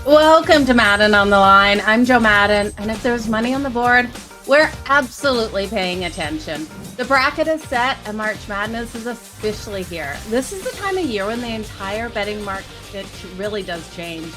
Welcome to Madden on the Line. I'm Jo Madden, and if there's money on the board, we're absolutely paying attention. The bracket is set, and March Madness is officially here. This is the time of year when the entire betting market really does change.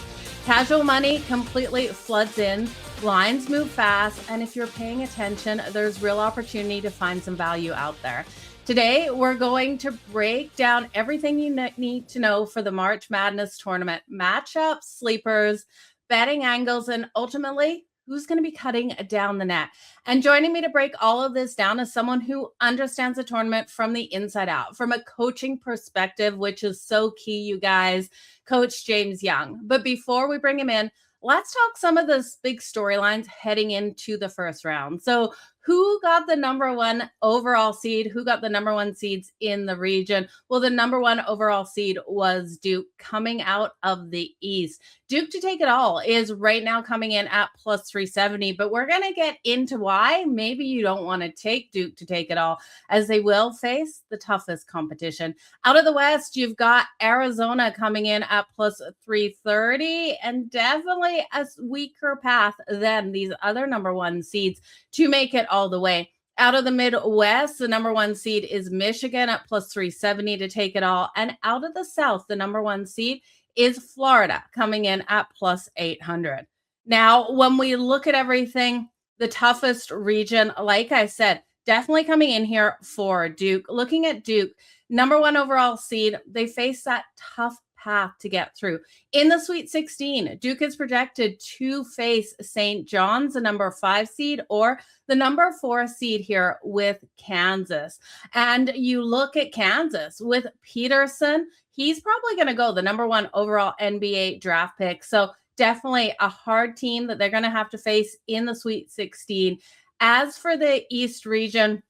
Casual money completely floods in, lines move fast, and if you're paying attention, there's real opportunity to find some value out there. Today, we're going to break down everything you need to know for the March Madness tournament, matchups, sleepers, betting angles, and ultimately, who's going to be cutting down the net. And joining me to break all of this down is someone who understands the tournament from the inside out, from a coaching perspective, which is so key, you guys, Coach James Young. But before we bring him in, let's talk some of those big storylines heading into the first round. So who got the number one overall seed? Who got the number one seeds in the region? Well, the number one overall seed was Duke coming out of the East. Duke to take it all is right now coming in at plus 370, but we're going to get into why maybe you don't want to take Duke to take it all, as they will face the toughest competition. Out of the West, you've got Arizona coming in at plus 330, and definitely a weaker path than these other number one seeds to make it all the way. Out of the Midwest, the number one seed is Michigan at plus 370 to take it all. And out of the South, the number one seed is Florida coming in at plus 800. Now, when we look at everything, the toughest region, like I said, definitely coming in here for Duke. Looking at Duke, number one overall seed, they face that tough path to get through. In the Sweet 16, Duke is projected to face St. John's, the number 5 seed, or the number 4 seed here with Kansas. And you look at Kansas with Peterson, he's probably going to go the number one overall NBA draft pick. So definitely a hard team that they're going to have to face in the Sweet 16. As for the East region,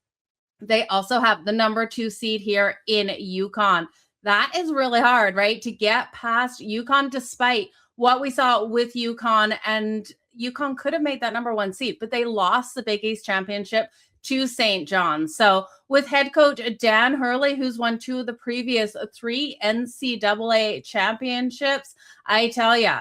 they also have the number 2 seed here in UConn. That is really hard, right? To get past UConn, despite what we saw with UConn, and UConn could have made that number one seed, but they lost the Big East championship to St. John's. So with head coach Dan Hurley, who's won 2 of the previous 3 NCAA championships, I tell you,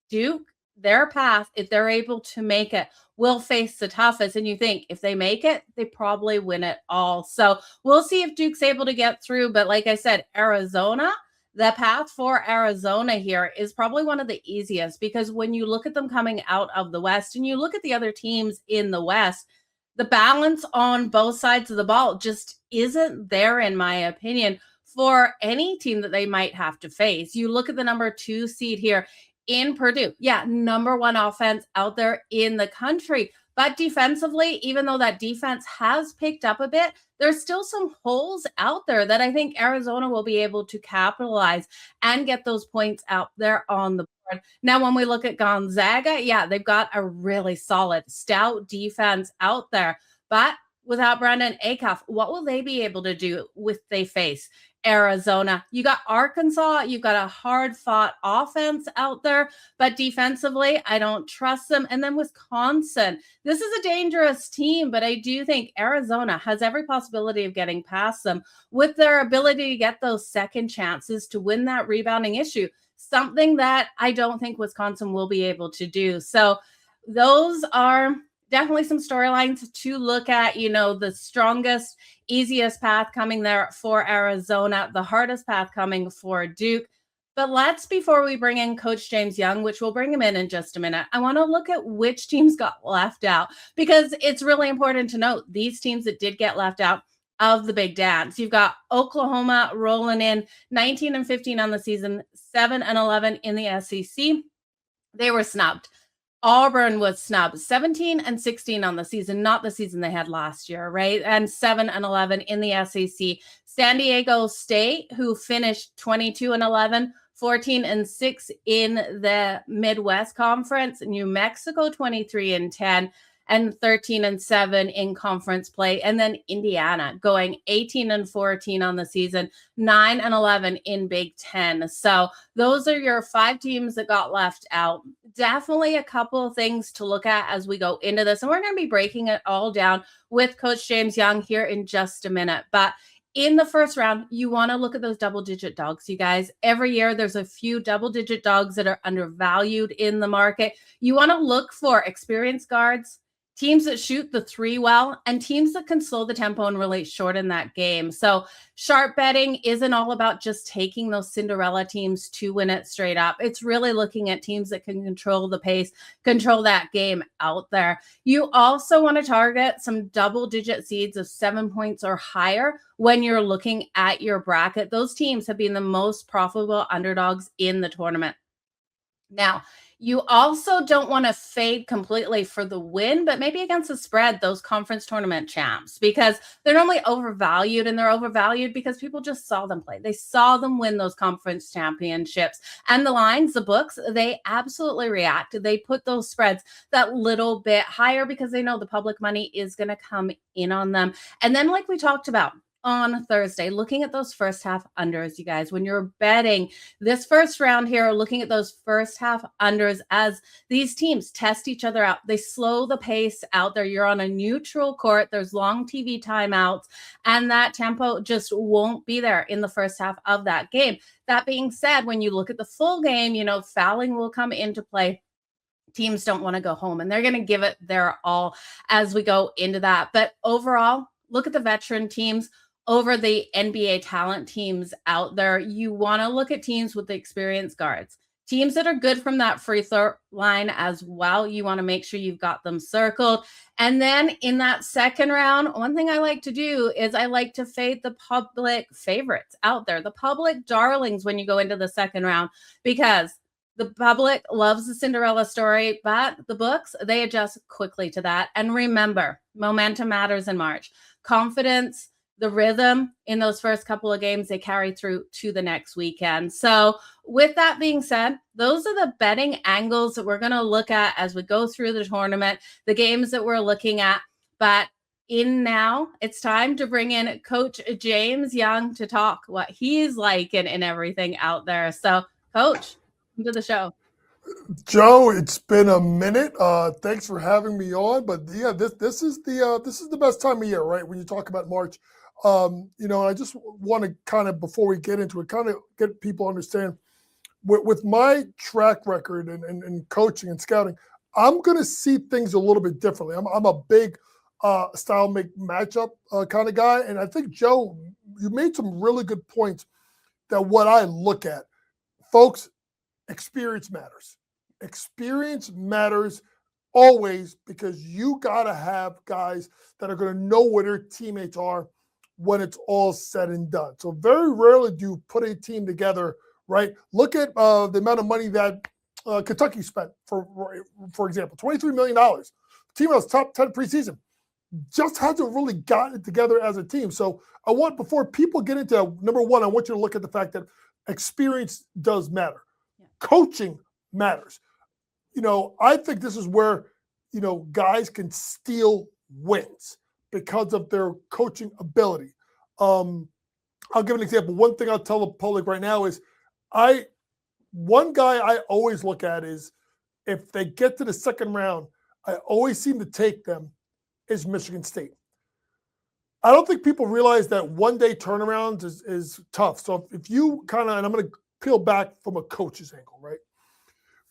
Duke, their path, if they're able to make it, will face the toughest. And you think if they make it, they probably win it all. So we'll see if Duke's able to get through. But like I said, Arizona, the path for Arizona here is probably one of the easiest, because when you look at them coming out of the West and you look at the other teams in the West, the balance on both sides of the ball just isn't there, in my opinion, for any team that they might have to face. You look at the number 2 seed here in Purdue. Yeah, number one offense out there in the country. But defensively, even though that defense has picked up a bit, there's still some holes out there that I think Arizona will be able to capitalize and get those points out there on the board. Now, when we look at Gonzaga, yeah, they've got a really solid, stout defense out there. But without Brandon Acuff, what will they be able to do if they face Arizona? You got Arkansas, you've got a hard-fought offense out there, but defensively, I don't trust them. And then Wisconsin, this is a dangerous team, but I do think Arizona has every possibility of getting past them with their ability to get those second chances to win that rebounding issue, something that I don't think Wisconsin will be able to do. So those are definitely some storylines to look at. You know, the strongest, easiest path coming there for Arizona, the hardest path coming for Duke. But let's, before we bring in Coach James Young, which we'll bring him in just a minute, I want to look at which teams got left out, because it's really important to note these teams that did get left out of the big dance. You've got Oklahoma rolling in 19-15 on the season, 7-11 in the SEC. They were snubbed. Auburn was snubbed, 17-16 on the season, not the season they had last year, right? And 7-11 in the SEC. San Diego State, who finished 22-11, 14-6 in the Midwest Conference. New Mexico, 23-10. And 13-7 in conference play. And then Indiana going 18-14 on the season, 9-11 in Big Ten. So those are your 5 teams that got left out. Definitely a couple of things to look at as we go into this. And we're going to be breaking it all down with Coach James Young here in just a minute. But in the first round, you want to look at those double-digit dogs, you guys. Every year, there's a few double-digit dogs that are undervalued in the market. You want to look for experienced guards, teams that shoot the three well, and teams that can slow the tempo and really shorten that game. So sharp betting isn't all about just taking those Cinderella teams to win it straight up. It's really looking at teams that can control the pace, control that game out there. You also want to target some double-digit seeds of 7 points or higher when you're looking at your bracket. Those teams have been the most profitable underdogs in the tournament. Now, you also don't want to fade completely for the win, but maybe against the spread, those conference tournament champs, because they're normally overvalued, and they're overvalued because people just saw them play. They saw them win those conference championships. And the lines, the books, they absolutely react. They put those spreads that little bit higher because they know the public money is going to come in on them. And then, like we talked about on Thursday, looking at those first half unders, you guys, when you're betting this first round here, looking at those first half unders as these teams test each other out. They slow the pace out there. You're on a neutral court. There's long TV timeouts, and that tempo just won't be there in the first half of that game. That being said, when you look at the full game, fouling will come into play. Teams don't want to go home, and they're going to give it their all as we go into that. But overall, look at the veteran teams over the NBA talent teams out there. You want to look at teams with the experienced guards, teams that are good from that free throw line as well. You want to make sure you've got them circled. And then in that second round, one thing I like to do is I like to fade the public favorites out there, the public darlings when you go into the second round, because the public loves the Cinderella story, but the books, they adjust quickly to that. And remember, momentum matters in March. Confidence, the rhythm in those first couple of games, they carry through to the next weekend. So with that being said, those are the betting angles that we're going to look at as we go through the tournament, the games that we're looking at. But now it's time to bring in Coach James Young to talk what he's liking and everything out there. So Coach, welcome to the show. Jo, it's been a minute. Thanks for having me on. But yeah, this is the best time of year, right? When you talk about March, I just want to kind of, before we get into it, kind of get people to understand with my track record and coaching and scouting, I'm going to see things a little bit differently. I'm a big style make matchup kind of guy, and I think Jo, you made some really good points. That what I look at, folks. Experience matters. Experience matters always, because you got to have guys that are going to know where their teammates are when it's all said and done. So very rarely do you put a team together, right? Look at the amount of money that Kentucky spent, for example, $23 million. The team that was top 10 preseason just hasn't really gotten it together as a team. So I want, before people get into number one, I want you to look at the fact that experience does matter. Coaching matters. I think this is where, guys can steal wins because of their coaching ability. I'll give an example. One thing I'll tell the public right now is one guy I always look at is, if they get to the second round, I always seem to take them, is Michigan State. I don't think people realize that one-day turnarounds is tough. So if you kind of, and I'm going to peel back from a coach's angle, right?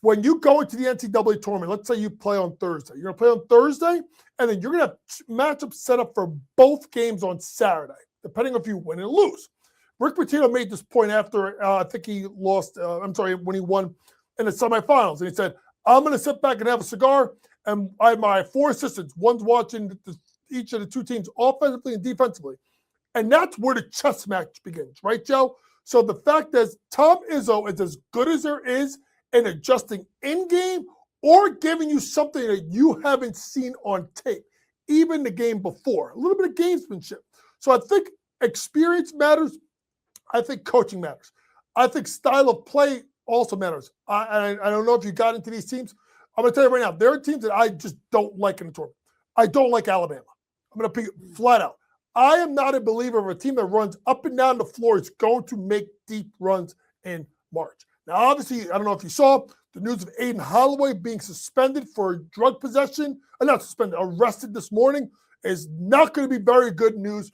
When you go into the NCAA tournament, let's say you play on Thursday. You're going to play on Thursday, and then you're going to have matchups set up for both games on Saturday, depending on if you win and lose. Rick Pitino made this point after, I think he lost, when he won in the semifinals. And he said, I'm going to sit back and have a cigar, and I have my four assistants. One's watching each of the two teams offensively and defensively. And that's where the chess match begins, right, Jo? So the fact that Tom Izzo is as good as there is in adjusting in-game or giving you something that you haven't seen on tape, even the game before, a little bit of gamesmanship. So I think experience matters. I think coaching matters. I think style of play also matters. I don't know if you got into these teams. I'm going to tell you right now, there are teams that I just don't like in the tournament. I don't like Alabama. I'm going to be flat out. I am not a believer of a team that runs up and down the floor is going to make deep runs in March. Now, obviously, I don't know if you saw the news of Aiden Holloway being suspended for drug possession. Not suspended, arrested this morning is not going to be very good news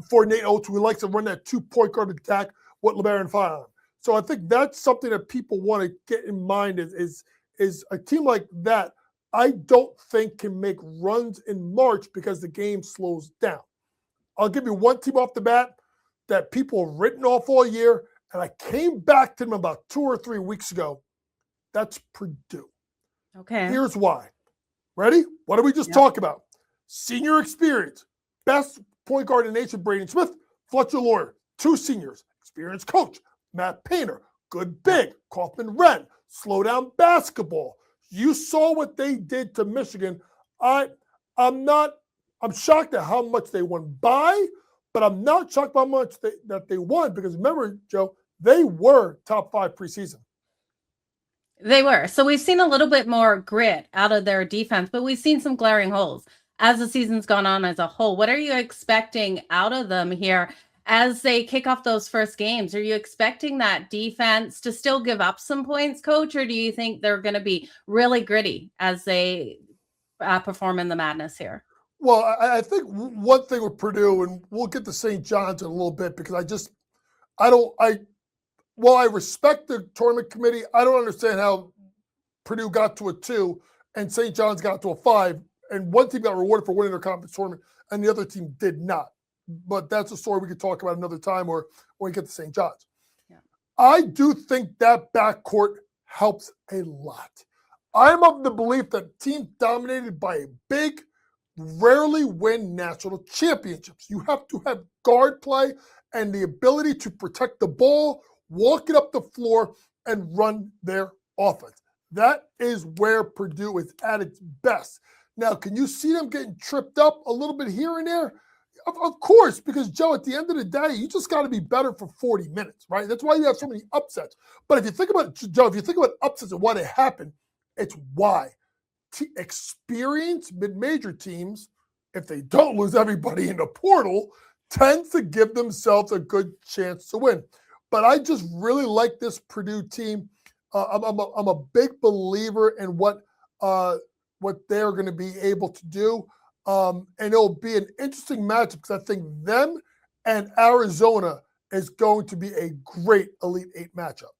for Nate Oates, who likes to run that 2-point guard attack with LeBaron Fire. So I think that's something that people want to get in mind is a team like that, I don't think can make runs in March because the game slows down. I'll give you one team off the bat that people have written off all year, and I came back to them about 2 or 3 weeks ago. That's Purdue. Okay. Here's why. Ready? What did we just talk about? Senior experience. Best point guard in the nation, Braden Smith, Fletcher Lawyer. 2 seniors. Experienced coach, Matt Painter. Good big, Kaufman Wren. Slow down basketball. You saw what they did to Michigan. I'm shocked at how much they won by, but I'm not shocked by how much that they won because remember, Joe, they were top 5 preseason. They were. So we've seen a little bit more grit out of their defense, but we've seen some glaring holes as the season's gone on as a whole. What are you expecting out of them here as they kick off those first games? Are you expecting that defense to still give up some points, Coach, or do you think they're going to be really gritty as they perform in the madness here? Well, I think one thing with Purdue, and we'll get to St. John's in a little bit because while I respect the tournament committee, I don't understand how Purdue got to a 2 and St. John's got to a 5, and one team got rewarded for winning their conference tournament and the other team did not. But that's a story we could talk about another time or when we get to St. John's. Yeah. I do think that backcourt helps a lot. I'm of the belief that teams dominated by a big rarely win national championships. You have to have guard play and the ability to protect the ball, walk it up the floor, and run their offense. That is where Purdue is at its best. Now, can you see them getting tripped up a little bit here and there? Of course, because, Joe, at the end of the day, you just got to be better for 40 minutes, right? That's why you have so many upsets. But if you think about it, Joe, if you think about upsets and why they happen, it's why. Experienced mid-major teams, if they don't lose everybody in the portal, tends to give themselves a good chance to win. But I just really like this Purdue team. I'm a big believer in what they're going to be able to do. And it'll be an interesting matchup because I think them and Arizona is going to be a great Elite 8 matchup.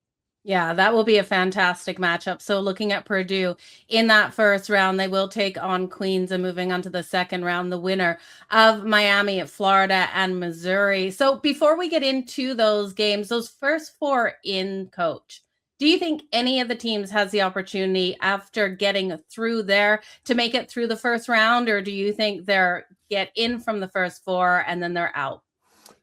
Yeah, that will be a fantastic matchup. So looking at Purdue in that first round, they will take on Queens, and moving on to the second round, the winner of Miami, Florida, and Missouri. So before we get into those games, those first 4 in, Coach, do you think any of the teams has the opportunity after getting through there to make it through the first round, or do you think they're get in from the first 4 and then they're out?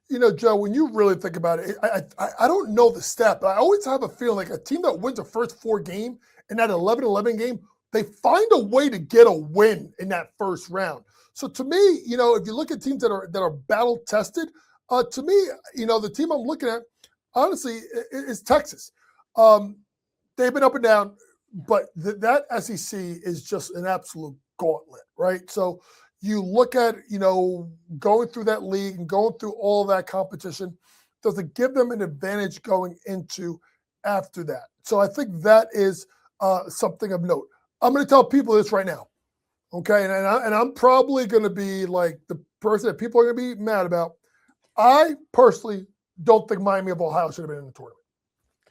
You know, Joe, when you really think about it, I don't know the stat, but I always have a feeling like a team that wins the first 4 game in that 11-11 game, they find a way to get a win in that first round. So to me, you know, if you look at teams that are battle tested, to me, you know, the team I'm looking at, honestly, is Texas. They've been up and down, but that SEC is just an absolute gauntlet, right? So you look at, you know, going through that league and going through all that competition, does it give them an advantage going into after that? So I think that is something of note. I'm going to tell people this right now, okay? And I'm probably going to be like the person that people are going to be mad about. I personally don't think Miami of Ohio should have been in the tournament.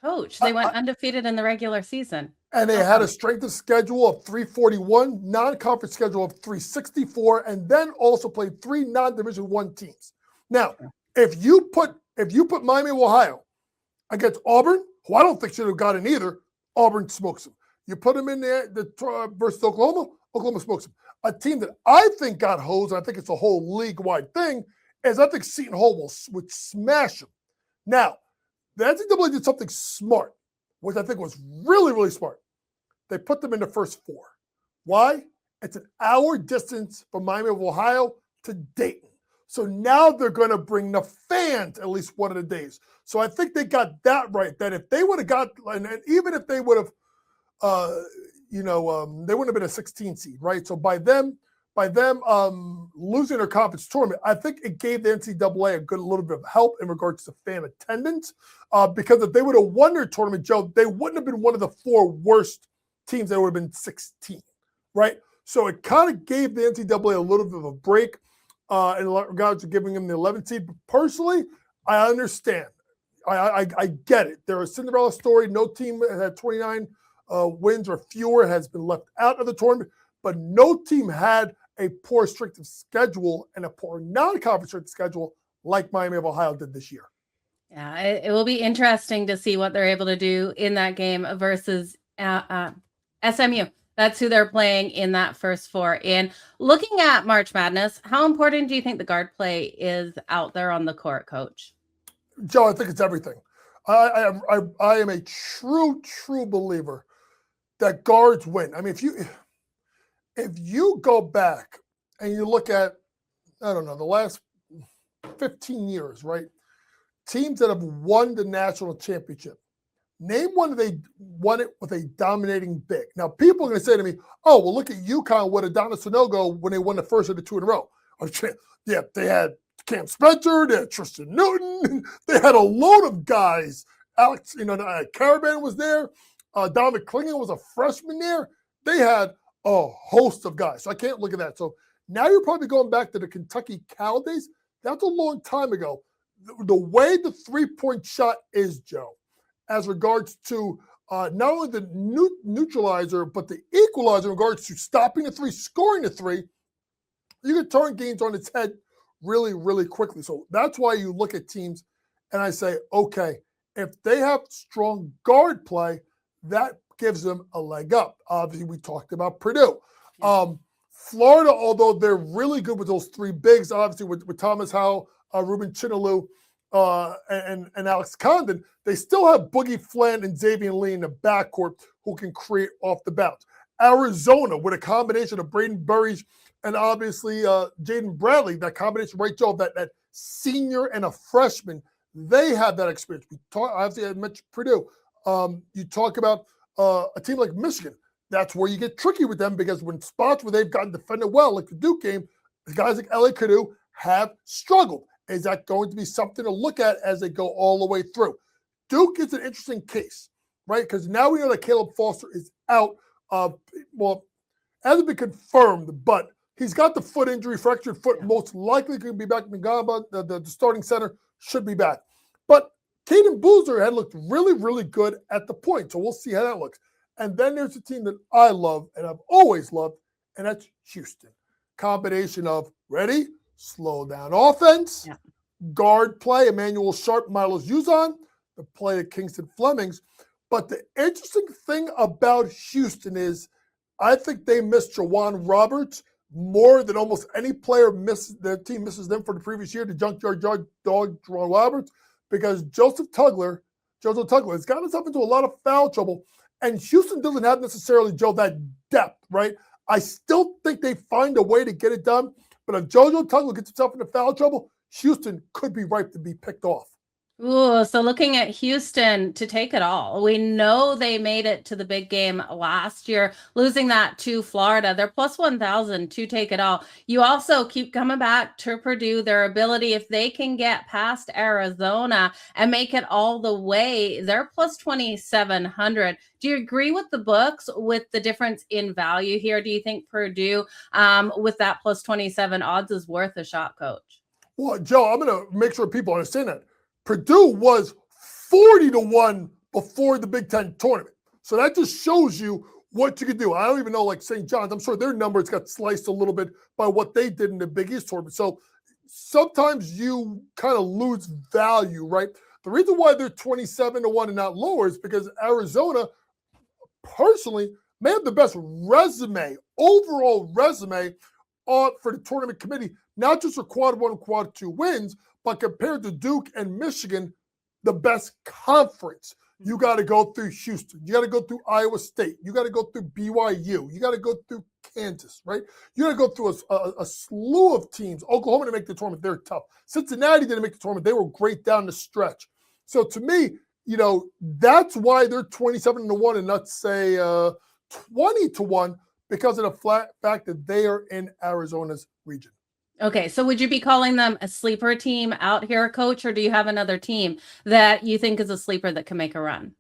Coach, they went undefeated in the regular season. And they had a strength of schedule of 341, non-conference schedule of 364, and then also played 3 non-Division I teams. Now, if you put Miami of Ohio against Auburn, who I don't think should have gotten either, Auburn smokes them. You put them in there versus Oklahoma, Oklahoma smokes them. A team that I think got hosed, and I think it's a whole league-wide thing, is I think Seton Hall would smash them. Now, the NCAA did something smart, which I think was really, really smart. They put them in the first 4. Why? It's an hour distance from Miami of Ohio to Dayton. So now they're going to bring the fans at least one of the days. So I think they got that right, that if they would have got, and even if they would have, they wouldn't have been a 16 seed, right? So by them losing their conference tournament, I think it gave the NCAA a little bit of help in regards to fan attendance. Because if they would have won their tournament, Joe, they wouldn't have been one of the 4 worst teams. They would have been 16, right? So it kind of gave the NCAA a little bit of a break. in regards to giving him the 11th seed. But personally, I understand. I get it. They're a Cinderella story. No team that had 29 wins or fewer has been left out of the tournament, but no team had a poor strength of schedule and a poor non-conference strength of schedule like Miami of Ohio did this year. Yeah, it will be interesting to see what they're able to do in that game versus SMU. That's who they're playing in that first four. And looking at March Madness, how important do you think the guard play is out there on the court, Coach? Joe, I think it's everything. I am a true believer that guards win. I mean, if you go back and you look at, I don't know, the last 15 years, right? Teams that have won the national championship, name one that they won it with a dominating big. Now, people are going to say to me, oh, well, look at UConn with Adonis Sanogo when they won the first of the two in a row. Yeah, they had Cam Spencer, they had Tristan Newton, they had a load of guys. Alex, Caravan was there. Dominic Klingon was a freshman there. They had a host of guys. So I can't look at that. So now you're probably going back to the Kentucky Cal days. That's a long time ago. The way the three-point shot is, Joe, as regards to not only the neutralizer, but the equalizer in regards to stopping the three, scoring the three, you can turn games on its head really, really quickly. So that's why you look at teams and I say, okay, if they have strong guard play, that gives them a leg up. Obviously, we talked about Purdue. Florida, although they're really good with those three bigs, obviously with Thomas Howell, Ruben Chinalu, and Alex Condon, they still have Boogie Flan and Xavier Lee in the backcourt who can create off the bounce. Arizona, with a combination of Braden Burridge and obviously Jaden Bradley, that combination, right, Joe, that senior and a freshman, they have that experience. Obviously, I mentioned Purdue. You talk about a team like Michigan. That's where you get tricky with them because when spots where they've gotten defended well, like the Duke game, the guys like L.A. Cadu have struggled. Is that going to be something to look at as they go all the way through? Duke is an interesting case, right? Because now we know that Caleb Foster is out. Hasn't been confirmed, but he's got the foot injury, fractured foot, most likely going to be back. Ngamba, the starting center, should be back. But Caden Boozer had looked really, really good at the point, so we'll see how that looks. And then there's a team that I love and I've always loved, and that's Houston. Combination of ready, slow down offense, guard play, Emmanuel Sharp, Milos Uzan, the play of Kingston Flemings. But the interesting thing about Houston is I think they missed Jawan Roberts more than almost any player their team misses them for the previous year, the junkyard dog Jawan Roberts, because Joseph Tugler has gotten himself into a lot of foul trouble. And Houston doesn't have necessarily, Joe, that depth, right? I still think they find a way to get it done. But if JoJo Tugler gets himself into foul trouble, Houston could be ripe to be picked off. Ooh, so looking at Houston to take it all. We know they made it to the big game last year, losing that to Florida. They're plus 1,000 to take it all. You also keep coming back to Purdue, their ability, if they can get past Arizona and make it all the way, they're plus 2,700. Do you agree with the books with the difference in value here? Do you think Purdue with that plus 27 odds is worth a shot, Coach? Well, Joe, I'm going to make sure people understand that. Purdue was 40-1 before the Big Ten tournament. So that just shows you what you can do. I don't even know, like St. John's, I'm sure their numbers got sliced a little bit by what they did in the Big East tournament. So sometimes you kind of lose value, right? The reason why they're 27-1 and not lower is because Arizona, personally, may have the best overall resume for the tournament committee, not just for quad one and quad two wins, but compared to Duke and Michigan, the best conference. You got to go through Houston. You got to go through Iowa State. You got to go through BYU. You got to go through Kansas, right? You got to go through a slew of teams. Oklahoma didn't make the tournament. They're tough. Cincinnati didn't make the tournament. They were great down the stretch. So to me, that's why they're 27-1 and not say 20-1 because of the fact that they are in Arizona's region. Okay, so would you be calling them a sleeper team out here, Coach, or do you have another team that you think is a sleeper that can make a run?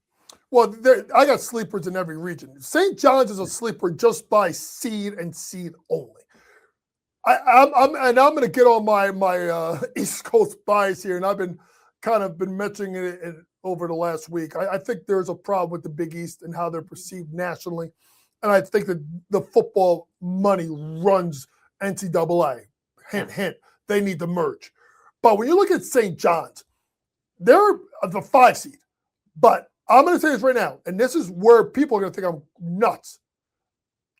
Well, I got sleepers in every region. St. John's is a sleeper just by seed and seed only. I'm going to get on my East Coast bias here, and I've been mentioning it over the last week. I think there's a problem with the Big East and how they're perceived nationally, and I think that the football money runs NCAA. Hint, hint. They need to merge. But when you look at St. John's, they're the 5 seed. But I'm going to say this right now, and this is where people are going to think I'm nuts.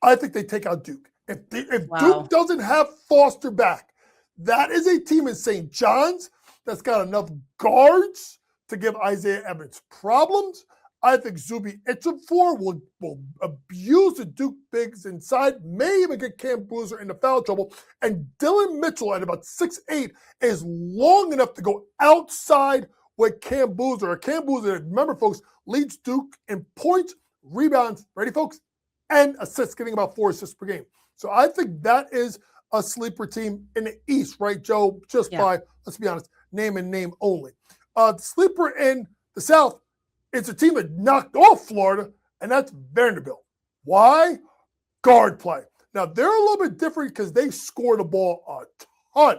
I think they take out Duke. If Duke doesn't have Foster back, that is a team in St. John's that's got enough guards to give Isaiah Evans problems. I think Zuby Ejiofor will abuse the Duke bigs inside, may even get Cam Bruiser into foul trouble. And Dylan Mitchell at about 6'8" is long enough to go outside with Cam Bruiser. Cam Bruiser, remember, folks, leads Duke in points, rebounds, ready, folks, and assists, getting about 4 assists per game. So I think that is a sleeper team in the East, right, Joe? Just by, let's be honest, name and name only. The sleeper in the South, it's a team that knocked off Florida, and that's Vanderbilt. Why? Guard play. Now, they're a little bit different because they scored the ball a ton.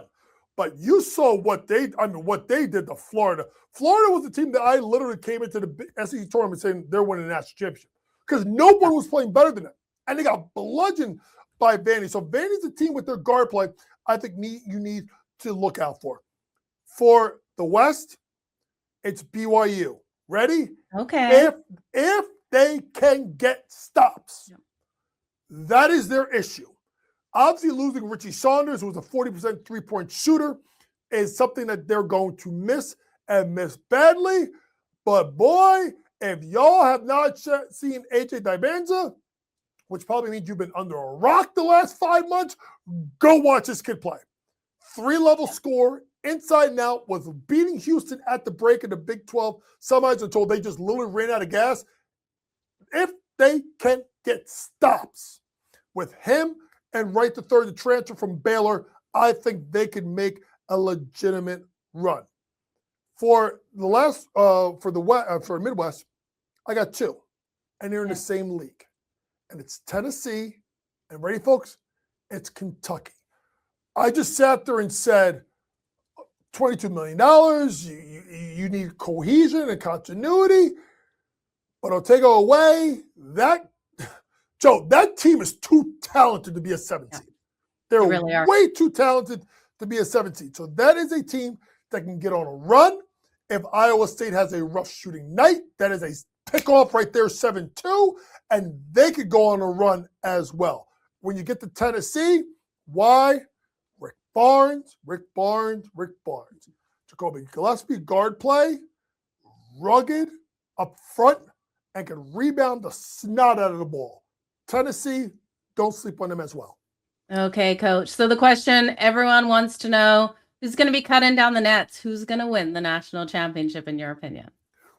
But you saw what they did to Florida. Florida was the team that I literally came into the SEC tournament saying they're winning the national championship because no one was playing better than them. And they got bludgeoned by Vandy. So Vandy's a team with their guard play I think you need to look out for. For the West, it's BYU. Ready? Okay. If they can get stops, that is their issue. Obviously, losing Richie Saunders, who was a 40% three-point shooter, is something that they're going to miss and miss badly. But boy, if y'all have not seen AJ Dibanza, which probably means you've been under a rock the last 5 months, go watch this kid play. 3-level score, inside and out, was beating Houston at the break in the Big 12. Some guys are told they just literally ran out of gas. If they can get stops with him and Wright III, the transfer from Baylor, I think they can make a legitimate run. For the Midwest, I got 2, and they're in the same league, and it's Tennessee, and ready, folks, it's Kentucky. I just sat there and said, $22 million, you need cohesion and continuity, but I'll take it away. Joe, that team is too talented to be a 7 seed. They're really way too talented to be a 7 seed. So that is a team that can get on a run. If Iowa State has a rough shooting night, that is a pickoff right there, 7-2, and they could go on a run as well. When you get to Tennessee, why? Rick Barnes. Jacoby Gillespie, guard play, rugged, up front, and can rebound the snot out of the ball. Tennessee, don't sleep on them as well. Okay, Coach. So the question everyone wants to know, who's going to be cutting down the nets? Who's going to win the national championship, in your opinion?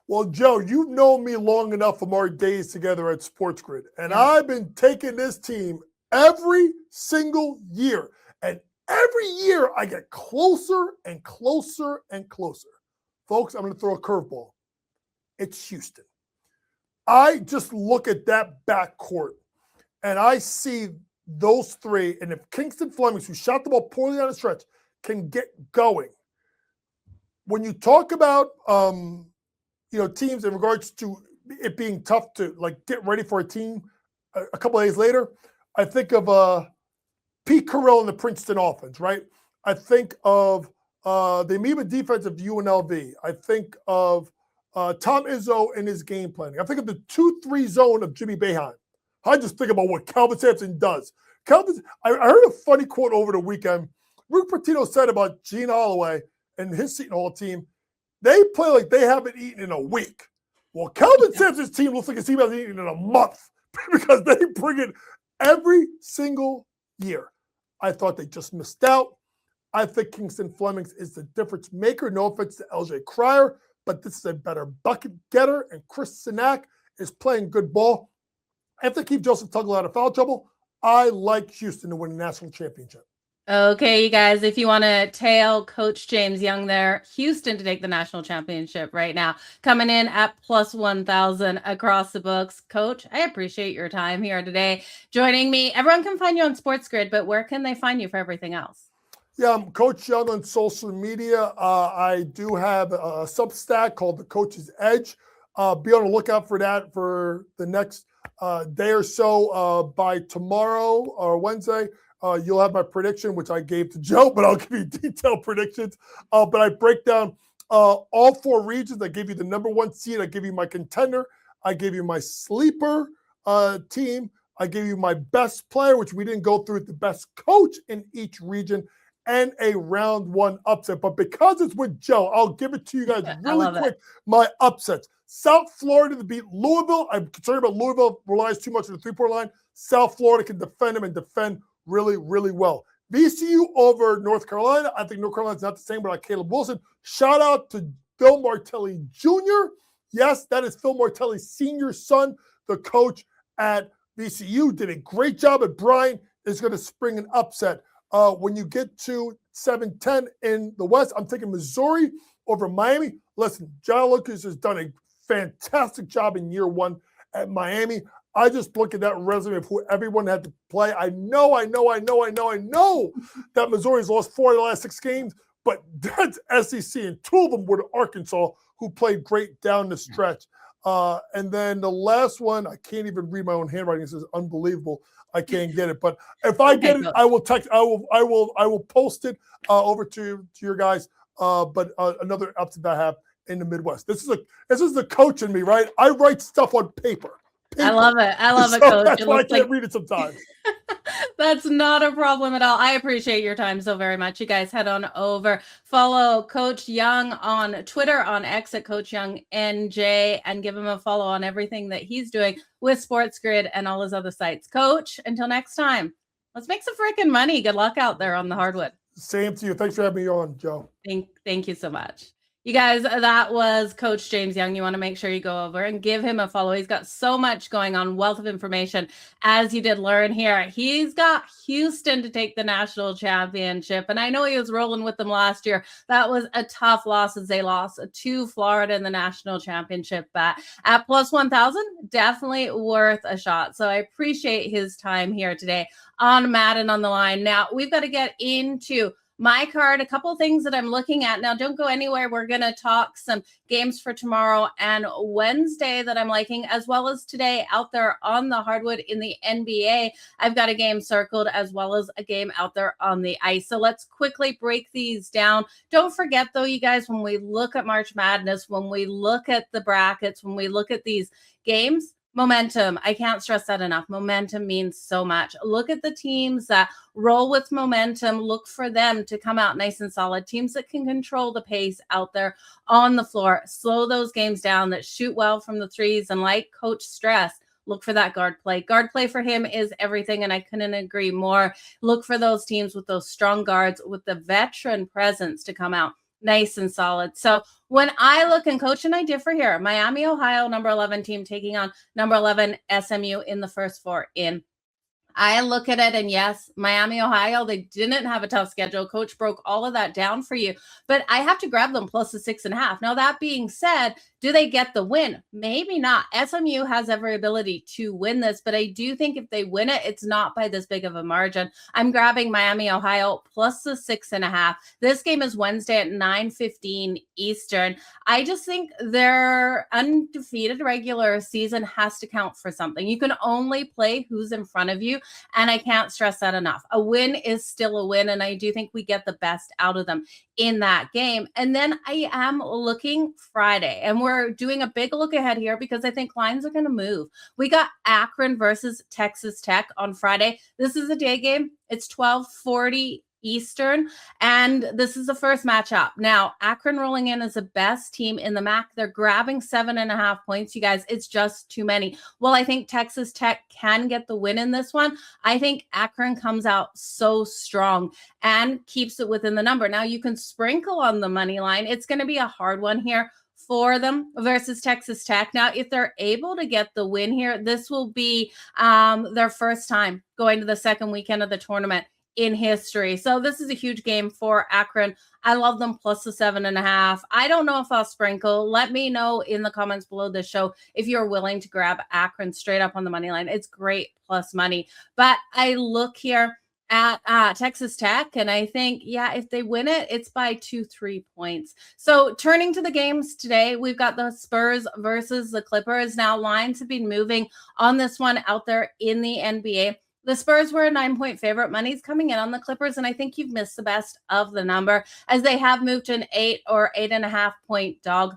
Well, Joe, you've known me long enough from our days together at SportsGrid, and I've been taking this team every single year. And every year I get closer and closer and closer. Folks, I'm going to throw a curveball. It's Houston. I just look at that backcourt, and I see those 3. And if Kingston Flemings, who shot the ball poorly on the stretch, can get going. When you talk about teams in regards to it being tough to get ready for a team a couple of days later, I think of Pete Carroll and the Princeton offense, right? I think of the amoeba defense of UNLV. I think of Tom Izzo and his game planning. I think of the 2-3 zone of Jimmy Boeheim. I just think about what Calvin Sampson does. I heard a funny quote over the weekend. Rick Pitino said about Gene Holloway and his Seton Hall team, they play like they haven't eaten in a week. Well, Calvin Sampson's team looks like a team hasn't eaten in a month because they bring it every single year. I thought they just missed out. I think Kingston Flemings is the difference maker. No offense to LJ Cryer, but this is a better bucket getter, and Chris Sinak is playing good ball. If they keep Joseph Tuggle out of foul trouble, I like Houston to win the national championship. Okay, you guys, if you want to tail Coach James Young there, Houston to take the national championship right now, coming in at plus 1,000 across the books. Coach, I appreciate your time here today joining me. Everyone can find you on SportsGrid, but where can they find you for everything else? Yeah, I'm Coach Young on social media. I do have a Substack called The Coach's Edge. Be on the lookout for that for the next day or so. By tomorrow or Wednesday, you'll have my prediction, which I gave to Joe, but I'll give you detailed predictions. But I break down all four regions. I give you the number one seed. I give you my contender. I give you my sleeper team. I give you my best player, which we didn't go through, the best coach in each region, and a round one upset. But because it's with Joe, I'll give it to you guys really quick. My upsets. South Florida to beat Louisville. I'm concerned about Louisville relies too much on the three-point line. South Florida can defend them and defend really, really well. VCU over North Carolina. I think North Carolina's not the same, but like Caleb Wilson. Shout out to Phil Martelli Jr. Yes, that is Phil Martelli's senior son, the coach at VCU. Did a great job at Bryant. Is going to spring an upset. When you get to 7-10 in the West, I'm taking Missouri over Miami. Listen, John Lucas has done a fantastic job in year one at Miami. I just look at that resume of who everyone had to play. I know that Missouri's lost 4 of the last 6 games, but that's SEC, and 2 of them were to Arkansas, who played great down the stretch. And then the last one, I can't even read my own handwriting. This is unbelievable. I can't get it, but if I get it, I will text. I will post it over to your guys. But another upset that I have in the Midwest. This is the coach in me, right? I write stuff on paper. I love it. I love it, Coach. That's why I can't read it sometimes. That's not a problem at all. I appreciate your time so very much. You guys head on over, follow Coach Young on Twitter, on X at Coach Young NJ, and give him a follow on everything that he's doing with SportsGrid and all his other sites. Coach, until next time, let's make some freaking money. Good luck out there on the hardwood. Same to you. Thanks for having me on, Joe. Thank you so much. You guys, that was Coach James Young. You want to make sure you go over and give him a follow. He's got so much going on, wealth of information, as you did learn here. He's got Houston to take the national championship, and I know he was rolling with them last year. That was a tough loss as they lost to Florida in the national championship. But at plus 1,000, definitely worth a shot. So I appreciate his time here today on Madden on the Line. Now, we've got to get into my card, a couple of things that I'm looking at. Now, don't go anywhere. We're going to talk some games for tomorrow and Wednesday that I'm liking, as well as today out there on the hardwood in the NBA. I've got a game circled as well as a game out there on the ice. So let's quickly break these down. Don't forget, though, you guys, when we look at March Madness, when we look at the brackets, when we look at these games, momentum. I can't stress that enough. Momentum means so much. Look at the teams that roll with momentum. Look for them to come out nice and solid. Teams that can control the pace out there on the floor. Slow those games down, that shoot well from the threes. And like Coach stressed, look for that guard play. Guard play for him is everything, and I couldn't agree more. Look for those teams with those strong guards, with the veteran presence to come out nice and solid. So when I look, and Coach and I differ here, Miami, Ohio, number 11 team taking on number 11 SMU in the first 4 in. I look at it, and yes, Miami, Ohio, they didn't have a tough schedule. Coach broke all of that down for you, but I have to grab them plus the 6.5. Now, that being said, do they get the win? Maybe not. SMU has every ability to win this, but I do think if they win it, it's not by this big of a margin. I'm grabbing Miami, Ohio plus the 6.5. This game is Wednesday at 9:15 Eastern. I just think their undefeated regular season has to count for something. You can only play who's in front of you, and I can't stress that enough. A win is still a win, and I do think we get the best out of them in that game. And then I am looking Friday, and we're doing a big look ahead here because I think lines are going to move. We got Akron versus Texas Tech on Friday. This is a day game. It's 12:40 Eastern, and this is the first matchup. Now, Akron rolling in as the best team in the MAC. They're grabbing 7.5 points. You guys, it's just too many. Well, I think Texas Tech can get the win in this one. I think Akron comes out so strong and keeps it within the number. Now, you can sprinkle on the money line. It's going to be a hard one here for them versus Texas Tech. Now, if they're able to get the win here, this will be their first time going to the second weekend of the tournament in history. So this is a huge game for Akron. I love them plus the 7.5. I don't know if I'll sprinkle. Let me know in the comments below this show if you're willing to grab Akron straight up on the money line. It's great plus money. But I look here at Texas Tech, and I think, yeah, if they win it, it's by 2-3 points. So turning to the games today, we've got the Spurs versus the Clippers. Now lines have been moving on this one out there in the NBA. The Spurs were a 9-point favorite. Money's coming in on the Clippers, and I think you've missed the best of the number, as they have moved to an 8 or 8.5 point dog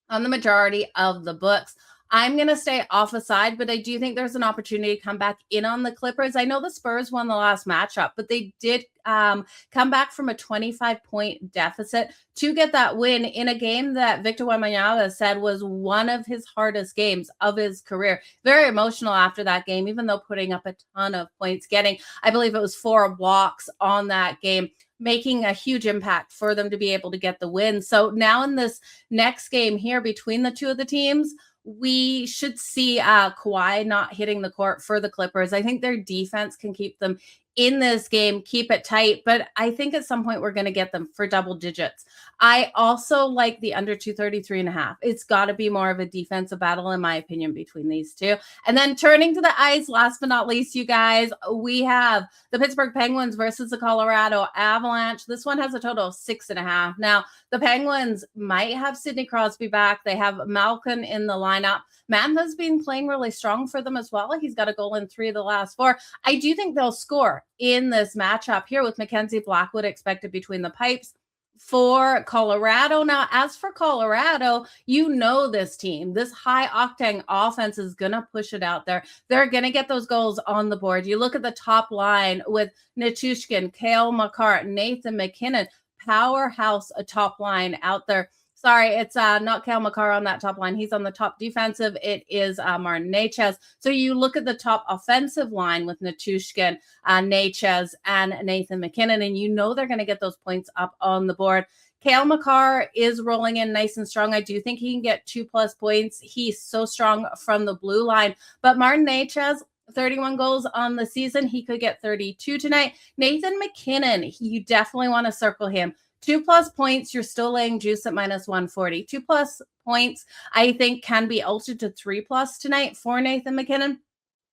on the majority of the books. I'm going to stay off the side, but I do think there's an opportunity to come back in on the Clippers. I know the Spurs won the last matchup, but they did come back from a 25-point deficit to get that win in a game that Victor Wembanyama said was one of his hardest games of his career. Very emotional after that game, even though putting up a ton of points, getting, I believe it was 4 blocks on that game, making a huge impact for them to be able to get the win. So now in this next game here between the two of the teams, we should see Kawhi not hitting the court for the Clippers. I think their defense can keep them in this game, keep it tight, but I think at some point we're going to get them for double digits. I also like the under 233.5. It's got to be more of a defensive battle, in my opinion, between these two. And then turning to the ice, last but not least, you guys, we have the Pittsburgh Penguins versus the Colorado Avalanche. This one has a total of 6.5. Now, the Penguins might have Sidney Crosby back. They have Malkin in the lineup. Madden has been playing really strong for them as well. He's got a goal in 3 of the last 4. I do think they'll score in this matchup here with Mackenzie Blackwood expected between the pipes for Colorado. Now, as for Colorado, you know this team, this high-octane offense is going to push it out there. They're going to get those goals on the board. You look at the top line with Nichushkin, Cale Makar, Nathan McKinnon, powerhouse a top line out there. Sorry, it's not Cale Makar on that top line. He's on the top defensive. It is Martin Necas. So you look at the top offensive line with Nichushkin, Necas, and Nathan McKinnon, and you know they're going to get those points up on the board. Cale Makar is rolling in nice and strong. I do think he can get 2+ points. He's so strong from the blue line. But Martin Necas, 31 goals on the season. He could get 32 tonight. Nathan McKinnon, you definitely want to circle him. 2+ points, you're still laying juice at -140. 2+ points, I think, can be altered to 3+ tonight for Nathan McKinnon.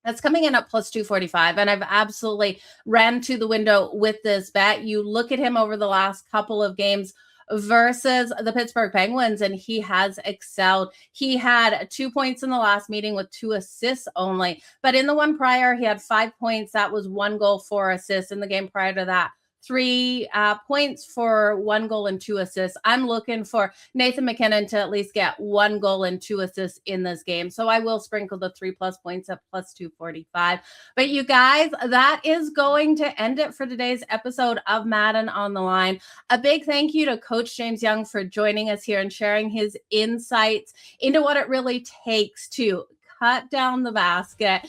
That's coming in at +245, and I've absolutely ran to the window with this bet. You look at him over the last couple of games versus the Pittsburgh Penguins, and he has excelled. He had 2 points in the last meeting with 2 assists only, but in the one prior, he had 5 points. That was 1 goal, 4 assists. In the game prior to that, 3 points for 1 goal and 2 assists. I'm looking for Nathan McKinnon to at least get 1 goal and 2 assists in this game. So I will sprinkle the 3+ points at +245. But you guys, that is going to end it for today's episode of Madden on the Line. A big thank you to Coach James Young for joining us here and sharing his insights into what it really takes to cut down the basket,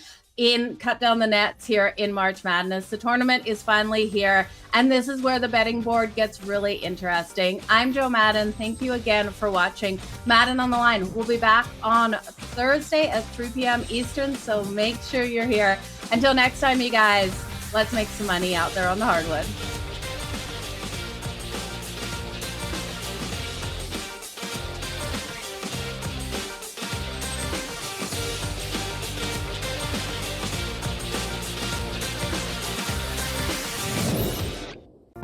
cut down the nets here in March Madness. The tournament is finally here, and this is where the betting board gets really interesting. I'm Jo Madden. Thank you again for watching Madden on the Line. We'll be back on Thursday at 3 p.m. Eastern, so make sure you're here. Until next time, you guys, let's make some money out there on the hardwood.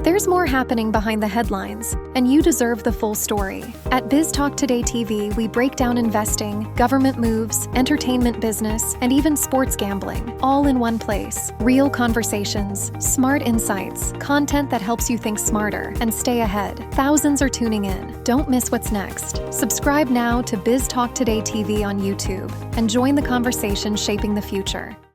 There's more happening behind the headlines, and you deserve the full story. At Biz Talk Today TV, we break down investing, government moves, entertainment business, and even sports gambling, all in one place. Real conversations, smart insights, content that helps you think smarter and stay ahead. Thousands are tuning in. Don't miss what's next. Subscribe now to Biz Talk Today TV on YouTube and join the conversation shaping the future.